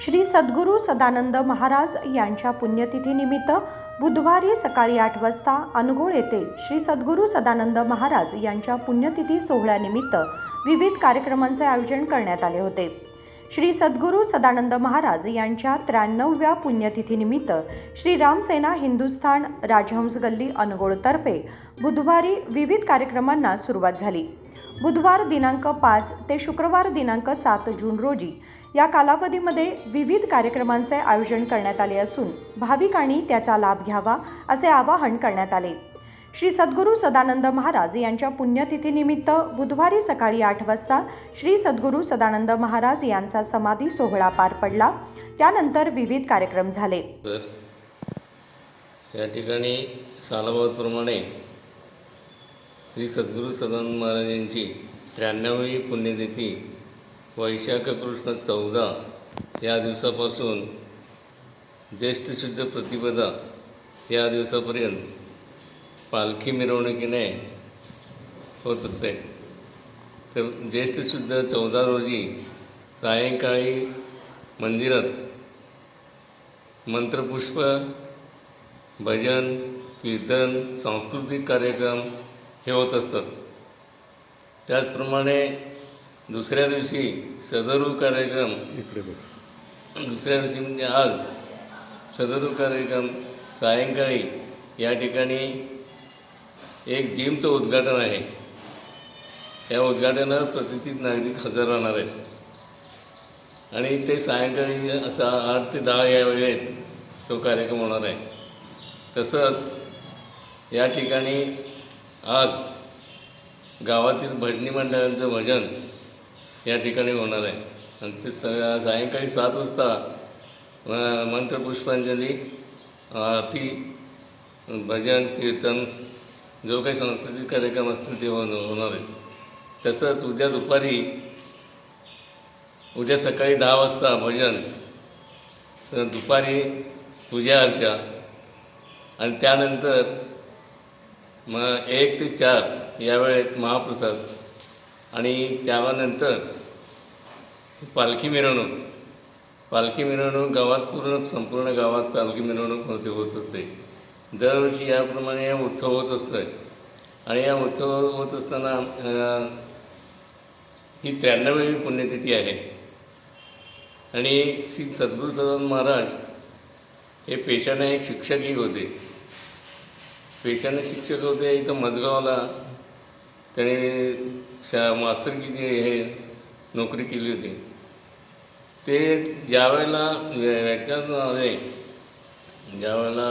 श्री सद्गुरू सदानंद महाराज यांच्या पुण्यतिथीनिमित्त बुधवारी सकाळी 8 वाजता अनगोळ येथे श्री सद्गुरू सदानंद महाराज यांच्या पुण्यतिथी सोहळ्यानिमित्त विविध कार्यक्रमांचे आयोजन करण्यात आले होते। श्री सद्गुरू सदानंद महाराज यांच्या 93व्या पुण्यतिथीनिमित्त श्री रामसेना हिंदुस्थान राजहंस गल्ली अनगोळतर्फे बुधवारी विविध कार्यक्रमांना सुरुवात झाली। बुधवार दिनांक 5 ते शुक्रवार दिनांक 7 जून रोजी या कालावधीमध्ये विविध कार्यक्रमांचे आयोजन करण्यात आले असून भाविकांनी त्याचा लाभ घ्यावा असे आवाहन करण्यात आले। श्री सद्गुरू सदानंद महाराज यांच्या पुण्यतिथीनिमित्त बुधवारी सकाळी 8 वाजता श्री सद्गुरू सदानंद महाराज यांचा समाधी सोहळा पार पडला। त्यानंतर विविध कार्यक्रम झाले। या ठिकाणी सालाबादप्रमाणे श्री सद्गुरू सदानंद महाराज यांची 93वी पुण्यतिथी वैशाख कृष्ण 14 या दिवसापासून ज्येष्ठ शुद्ध प्रतिपदा या दिवसापर्यंत पालखी मिरवणुकीने होत असते। तर ज्येष्ठ शुद्ध 14 रोजी सायंकाळी मंदिरात मंत्रपुष्प, भजन, कीर्तन, सांस्कृतिक कार्यक्रम हे होत असतात। त्याचप्रमाणे दुसऱ्या दिवशी सदरू कार्यक्रम, दुसऱ्या दिवशी म्हणजे आज सदरू कार्यक्रम सायंकाळी या ठिकाणी एक जिमचं उद्घाटन आहे। या उद्घाटनाला प्रतिष्ठित नागरिक हजर राहणार आहेत आणि ते सायंकाळी असा 8 ते 10 या वेळेत तो कार्यक्रम होणार आहे। तसंच या ठिकाणी आज गावातील भजनी मंडळांचं भजन या ठिकाणी होणार आहे आणि ते सायंकाळी 7 वाजता मंत्रपुष्पांजली, आरती, भजन, कीर्तन जो काही सांस्कृतिक कार्यक्रम असतील ते होणार आहे। तसंच उद्या सकाळी 10 वाजता भजन, दुपारी पूजा अर्चा आणि त्यानंतर मग 1 ते 4 या वेळेत महाप्रसाद आणि त्यानंतर पालखी मिरवणूक गावात संपूर्ण गावात पालखी मिरवणूक होत असते। दरवर्षी याप्रमाणे उत्सव होत असतो आणि या उत्सव होत असताना ही 93वी पुण्यतिथी आहे आणि श्री सद्गुरू सदानंद महाराज हे पेशाने एक शिक्षकही होते। पेशाने शिक्षक होते। इथं मजगावला त्याने मास्तरकीची हे नोकरी केली होती। ते ज्यावेळेला वेटकातून आले, ज्यावेळेला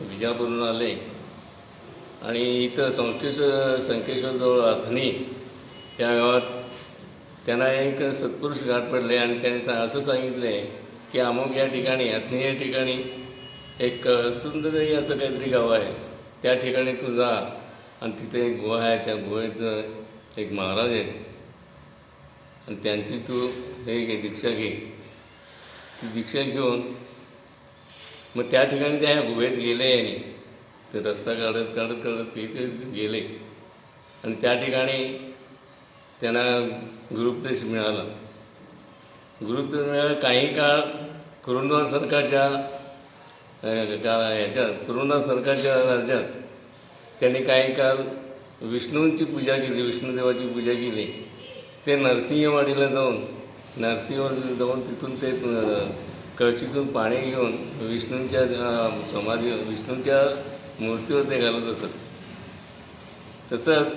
विजापूरहून आले आणि इथं संकेश्वरजवळ अथणी या गावात त्यांना एक सत्पुरुष गाठ पडले आणि त्याने असं सांगितले की अमुक या ठिकाणी अथणी या ठिकाणी एक सुंदरही असं काहीतरी गाव आहे, त्या ठिकाणी तू जा आणि तिथे एक गुहा आहे, त्या गुहेत एक महाराज आहेत आणि त्यांची तू हे दीक्षा घे। ती दीक्षा घेऊन मग त्या ठिकाणी त्या गुहेत गेले आणि ते रस्ता काढत तिथे गेले आणि त्या ठिकाणी त्यांना गुरुपदेश मिळाला। गुरुपदेश मिळाला काही काळ कुरुंदवाड सरकारच्या राज्यात त्यांनी काही काळ विष्णूंची पूजा केली, विष्णुदेवाची पूजा केली। ते नरसिंहवाडीला जाऊन तिथून ते कळशीतून पाणी घेऊन विष्णूंच्या मूर्तीवर ते घालत असत। तसंच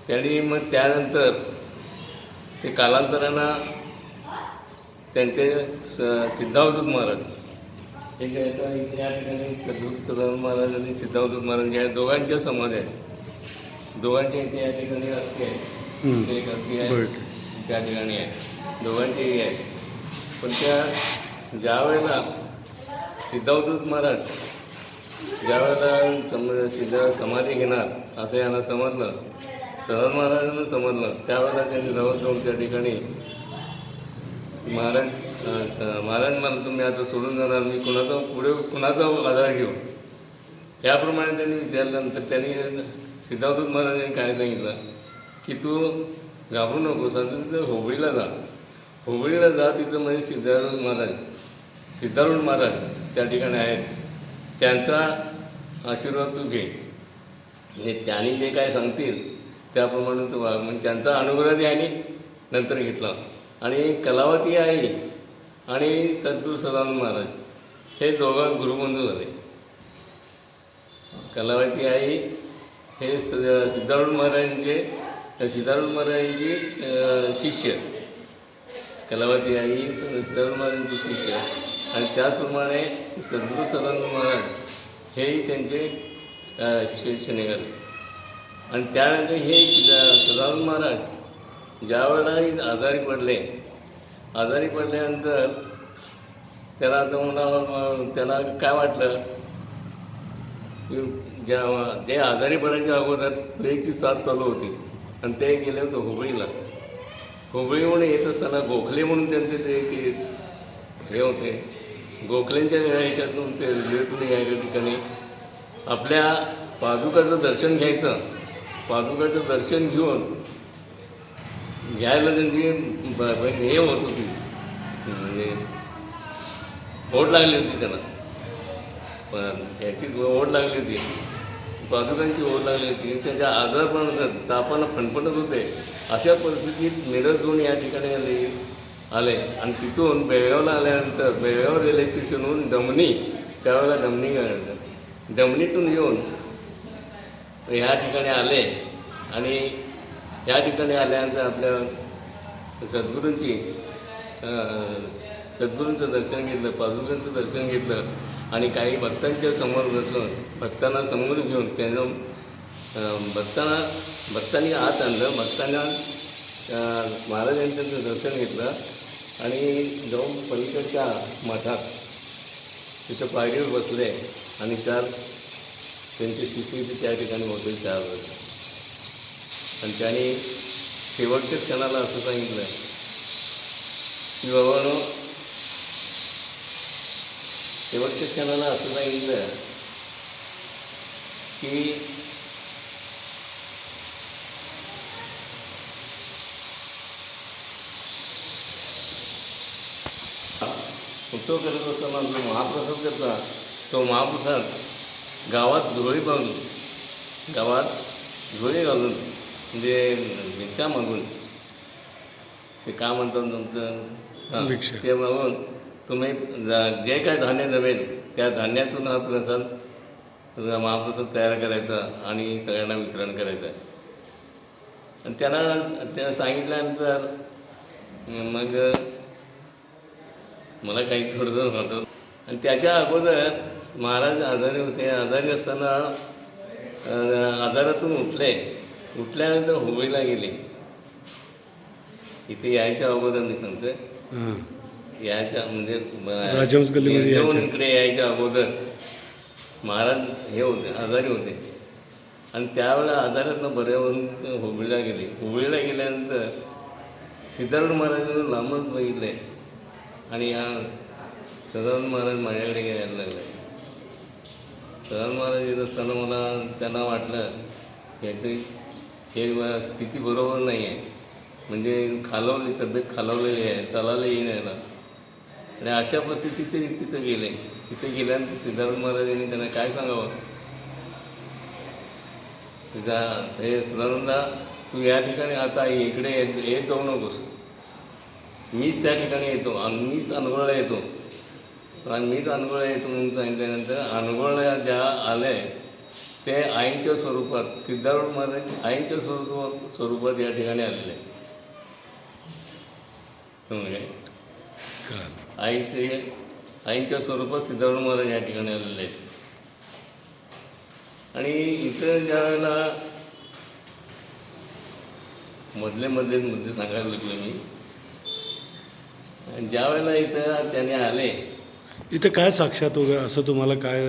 त्यांनी मग त्यानंतर ते कालांतरानं त्यांचे सिद्धावधूत महाराज हे काय या ठिकाणी सद्गुरू सदानंद महाराज आणि सिद्धावधूत महाराज या दोघांच्या समाधी आहेत। दोघांच्या इथे या ठिकाणी अस्थी आहे, एक अस्थी आहे त्या ठिकाणी आहे, दोघांचेही आहे। पण ज्या वेळेला सिद्धावधूत महाराज ज्यावेळेला समाधी घेणार असं यांना समजलं, सदानंद महाराजांना समजलं, त्यावेळेला त्यांनी जाऊन त्या ठिकाणी महाराज मला तुम्ही आता सोडून जाणार, मी कुणाचा आधार घेऊ याप्रमाणे त्यांनी विचारल्यानंतर त्यांनी सिद्धावधूत महाराजांनी काय सांगितलं की तू घाबरू नकोस, आता तिथं होबळीला जा हुबळीला जा, तिथं म्हणजे सिद्धारूढ महाराज त्या ठिकाणी आहेत. त्यांचा आशीर्वाद तू घे. म्हणजे त्यांनी जे काय सांगतील त्याप्रमाणे तू वाग. म्हणजे त्यांचा अनुग्रह त्यांनी नंतर घेतला. आणि कलावती आई आणि सद्गुरू सदानंद महाराज हे दोघं गुरुबंधू झाले. कलावती आई हे सिद्धारूढ महाराजांची शिष्य. कलावती आई सिद्धारूढ महाराजांची शिष्य. आणि त्याचप्रमाणे सद्गुरू सदानंद महाराज हेही त्यांचे शिष्य निघाले. आणि त्यानंतर हे सदानंद महाराज ज्यावेळेला आजारी पडल्यानंतर त्याला आता त्याला काय वाटलं की जे आजारी पडायच्या अगोदर प्लेगची साथ चालू होती आणि ते गेले होते हुबळीहून येत असताना गोखले म्हणून त्यांचे ते हे होते. गोखलेंच्या ह्याच्यातून ते रेल्वेतून यायच्या ठिकाणी आपल्या पादुकाचं दर्शन घ्यायचं. पादुकाचं दर्शन घ्यायला त्यांची हे होत होती, म्हणजे ओढ लागली होती त्यांना. पण याची ओढ लागली होती, पादुकांची ओढ लागली होती. त्याच्या आजारपण तापानं फणफणत होते. अशा परिस्थितीत मिरजहून या ठिकाणी आले. आणि तिथून बेळगावला आल्यानंतर बेळगाव रेल्वे स्टेशनहून दमणी, त्यावेळेला दमणीतून येऊन ह्या ठिकाणी आले. आणि या ठिकाणी आल्यानंतर आपल्या सद्गुरूंचं दर्शन घेतलं, पादुकांचं दर्शन घेतलं. आणि काही भक्तांच्या समोर बसून भक्तांना समोर घेऊन त्यांना भक्तांनी आत आणलं. भक्तांना महाराजांचं दर्शन घेतलं आणि जाऊन पलीकडच्या मठात तिथं पायरीवर बसले आणि त्यांची स्थिती त्या ठिकाणी होते 4 वर्ष. आणि त्यांनी शेवटच्या क्षणाला असं सांगितलं की बाबांनो, शेवटच्या क्षणाला असं सांगितलं की उत्सव करत असताना जो महाप्रसाद करता, तो महाप्रसाद गावात धुळी घालून म्हणजे भिक्षा मागून, ते काय म्हणतात तुमचं ते मागून तुम्ही जे काय धान्य जमेल त्या धान्यातून हा महाप्रसाद तयार करायचा आणि सगळ्यांना वितरण करायचं. आणि त्या सांगितल्यानंतर मग मला काही थोडंसं होतं. आणि त्याच्या अगोदर महाराज आजारी होते. आजारी असताना आजारातून उठल्यानंतर हुबळीला गेले. इथे यायच्या अगोदर मी सांगतोय, यायच्या म्हणजे इकडे यायच्या अगोदर महाराज हे होते, आजारी होते. आणि त्यावेळेला आजारातनं बरे होऊन हुबळीला गेले. हुबळीला गेल्यानंतर सिद्धारूढ महाराजांना लांबच बघितले आणि या सदानंद महाराज माझ्याकडे यायला लागले. सदानंद महाराज येत असताना त्यांना वाटलं याची हे स्थिती बरोबर नाही आहे, म्हणजे तब्येत खालावलेली आहे, चालायला येईन. आणि अशा परिस्थितीत ते तिथं गेले. तिथे गेल्यानंतर सिद्धारूढ महाराजांनी त्यांना काय सांगावं, हे सदानंदा, तू या ठिकाणी आता इकडे येत जाऊ नकोस, मीच त्या ठिकाणी येतो आणि मीच अनगोळला येतो. आणि मीच अनगोळला येतो म्हणून सांगितल्यानंतर अनगोळला ज्या आले ते आईंच्या स्वरूपात, सिद्धारूढ महाराज आईंच्या स्वरूपात या ठिकाणी आलेले. आईंच्या स्वरूपात सिद्धारूढ महाराज या ठिकाणी आलेले आहेत. आणि इथं ज्या वेळेला मध्ये सांगायला लागलो मी, ज्या वेळेला इथं त्याने आले, इथं काय साक्षात वगैरे असं तुम्हाला काय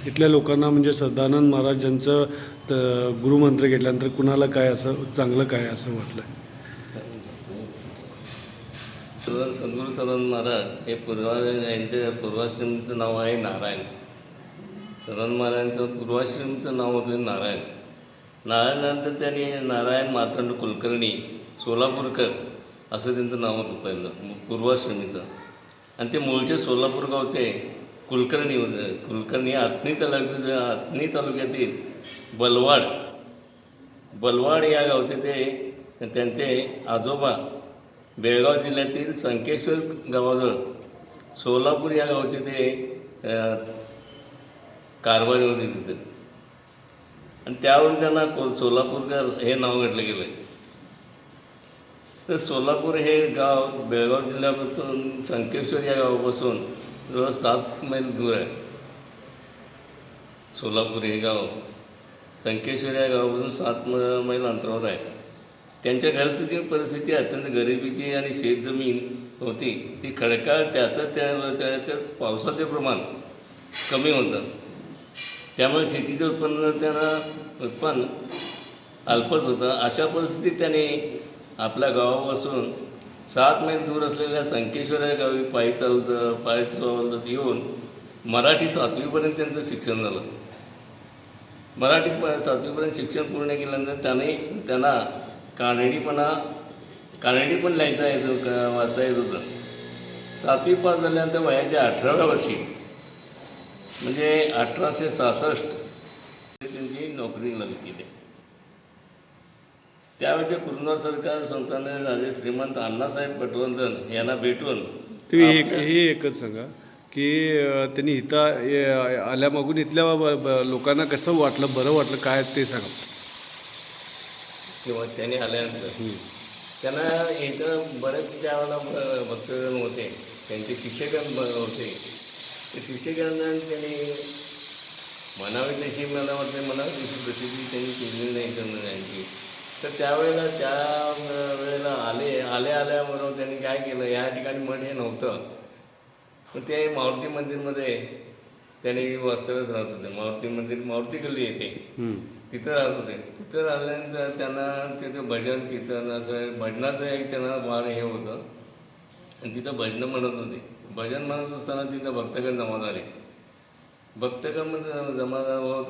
इथल्या लोकांना, म्हणजे सदानंद महाराजांचं गुरुमंत्र घेतल्यानंतर कुणाला काय असं चांगलं काय असं वाटलं? सद्गुरू सदानंद महाराज हे यांच्या पूर्वाश्रमीचं नाव आहे नारायण. सदानंद महाराजांचं पूर्वाश्रमीचं नाव होतं नारायण. नारायणानंतर त्यांनी नारायण मार्तंड कुलकर्णी सोलापूरकर असं त्यांचं नाव होतं पहिलं पूर्वाश्रमीचं. आणि ते मूळचे सोलापूर गावचे कुलकर्णी होते. कुलकर्णी आतनी तालुक्यातील बलवाड या गावचे ते, त्यांचे आजोबा बेळगाव जिल्ह्यातील संकेश्वर गावाजवळ सोलापूर या गावचे ते कारभारी होते तिथे. आणि त्यावरून त्यांना सोलापूरकर हे नाव घेतलं गेलं आहे. तर सोलापूर हे गाव बेळगाव जिल्ह्यापासून संकेश्वर या गावापासून जवळ 7 मैल दूर आहे. सोलापूर हे गाव संकेश्वर या गावापासून 7 मैल अंतरावर आहे. त्यांच्या घरची परिस्थिती अत्यंत गरिबीची आणि शेतजमीन होती ती खडकाळ. त्यातच पावसाचे प्रमाण कमी होतं, त्यामुळे शेतीचं उत्पन्न अल्पच होतं. अशा परिस्थितीत त्याने आपल्या गावापासून 7 मैल दूर असलेल्या संकेश्वर या गावी पायी चालत येऊन मराठी 7वीपर्यंत त्यांचं शिक्षण झालं. मराठी 7वीपर्यंत शिक्षण पूर्ण केल्यानंतर त्यांना कानडी पण लिहायचं वाचता येत होतं. 7वी पास झाल्यानंतर वयाच्या 18व्या वर्षी म्हणजे 1866 त्यांची नोकरी केली. त्यावेळेच्या कुरुंदवाड सरकार संस्थानाने राजे श्रीमंत अण्णासाहेब पटवर्धन यांना भेटून तुम्ही हे एकच सांगा की त्यांनी इथं आल्यामागून इथल्या लोकांना कसं वाटलं, बरं वाटलं काय ते सांगा. किंवा त्यांनी आल्यानंतर त्यांना इथं बरेच त्यावेळेला भक्तजन होते, त्यांचे शिक्षकगण होते. ते शिक्षकांना त्यांनी म्हणावी तशी मला वाटते तशी प्रसिद्धी त्यांनी केलेली नाही त्यांची. तर त्यावेळेला आल्याबरोबर त्यांनी काय केलं, या ठिकाणी मठ हे नव्हतं, पण ते मारुती मंदिरमध्ये त्यांनी वास्तव्यात राहत होते. मारुती गल्ली येते तिथं राहत होते. तिथं राहिल्यानंतर त्यांना तिथं भजन कीर्तन असं भजनाचं एक त्यांना फार हे होतं आणि तिथं भजनं म्हणत होते. भजन म्हणत असताना तिथं भक्तगण जमा झाले. भक्तगण जमा होत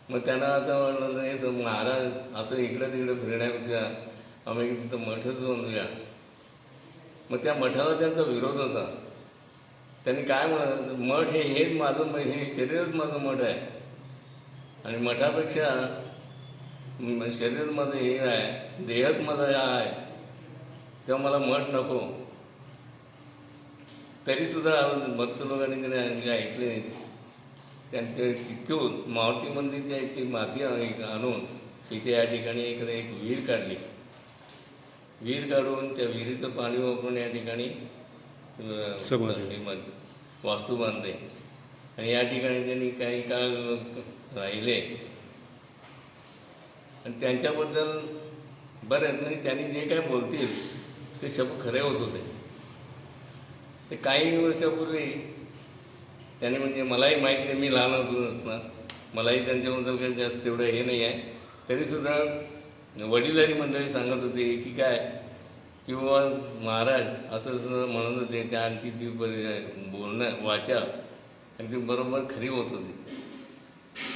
मग त्यांना आता म्हणलं नाही महाराज असं इकडं तिकडं फिरण्यापेक्षा आम्ही तिथं मठच बांधूया. मग त्या मठाला त्यांचा विरोध होता. त्यांनी काय म्हणत, मठ हेच माझं, हे शरीरच माझं मठ आहे आणि मठापेक्षा शरीर माझं हे आहे, देहच माझा आहे, तेव्हा मला मठ नको. तरीसुद्धा भक्त लोकांनी त्यांनी ऐकले नाही. त्यांच्या तिथून मारुती मंदिरच्या इथे माती आणून इथे या ठिकाणी एक विहीर काढली. विहीर काढून त्या विहिरीचं पाणी वापरून या ठिकाणी वास्तू बांधले आणि या ठिकाणी त्यांनी काही काळ राहिले. आणि त्यांच्याबद्दल बरेच म्हणजे त्यांनी जे काय बोलतील ते शब्द खरे होत होते. ते काही वर्षापूर्वी त्यांनी म्हणजे मलाही माहीत नाही, मी लहान असताना मलाही त्यांच्याबद्दल काही जास्त तेवढं हे नाही आहे. तरीसुद्धा वडीलधारी मंडळी सांगत होते की काय किंवा महाराज असं म्हणत होते. त्यांची ती बोलणं वाचा अगदी बरोबर खरी होत होती.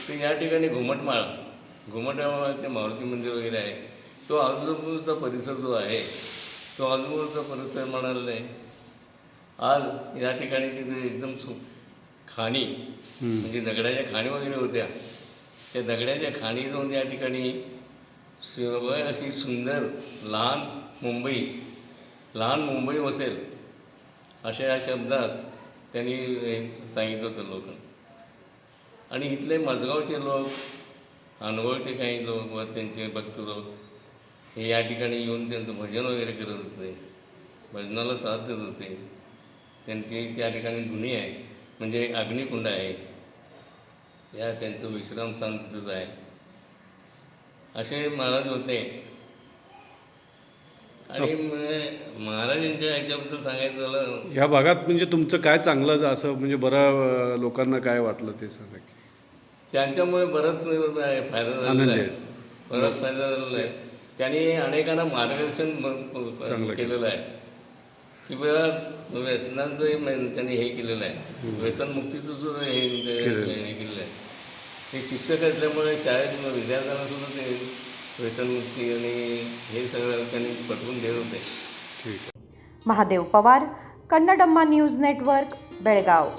तर या ठिकाणी घुमटमाळ ते मारुती मंदिर वगैरे आहे. तो आजूबाजूचा परिसर जो आहे तो आजूबाजूचा परिसर म्हणाला नाही. आज या ठिकाणी तिथे एकदम खाणी म्हणजे दगडाच्या खाणी वगैरे होत्या. त्या दगडाच्या खाणी जाऊन या ठिकाणी अशी सुंदर लहान मुंबई वसेल अशा या शब्दात त्यांनी सांगितलं होतं लोक. आणि इथले मजगावचे लोक, अनगोळचे काही लोक व त्यांचे भक्त लोक हे या ठिकाणी येऊन त्यांचं भजन वगैरे करत होते, भजनाला साथ देत होते. त्यांची त्या ठिकाणी धुनी आहे म्हणजे अग्निकुंड आहे, या त्यांचं विश्रामस्थान तिथंच आहे. असे महाराज होते. आणि महाराजांच्या ह्याच्याबद्दल सांगायचं झालं, ह्या भागात म्हणजे तुमचं काय चांगलं असं म्हणजे बरं लोकांना काय वाटलं ते सांगा की. त्यांच्यामुळे बरंच फायदा झालेला आहे, बराच फायदा झालेला आहे. त्यांनी अनेकांना मार्गदर्शन केलेलं आहे की बघा व्यसनांचं त्यांनी हे केलेलं आहे, व्यसनमुक्तीचं सुद्धा हे केलेलं आहे. ते शिक्षक असल्यामुळे शाळेत विद्यार्थ्यांना सुद्धा ते व्यसनमुक्ती आणि हे सगळं त्यांनी पटवून देत होते. ठीक आहे. Mahadev Pawar, Kannadamma news network, Belgaum.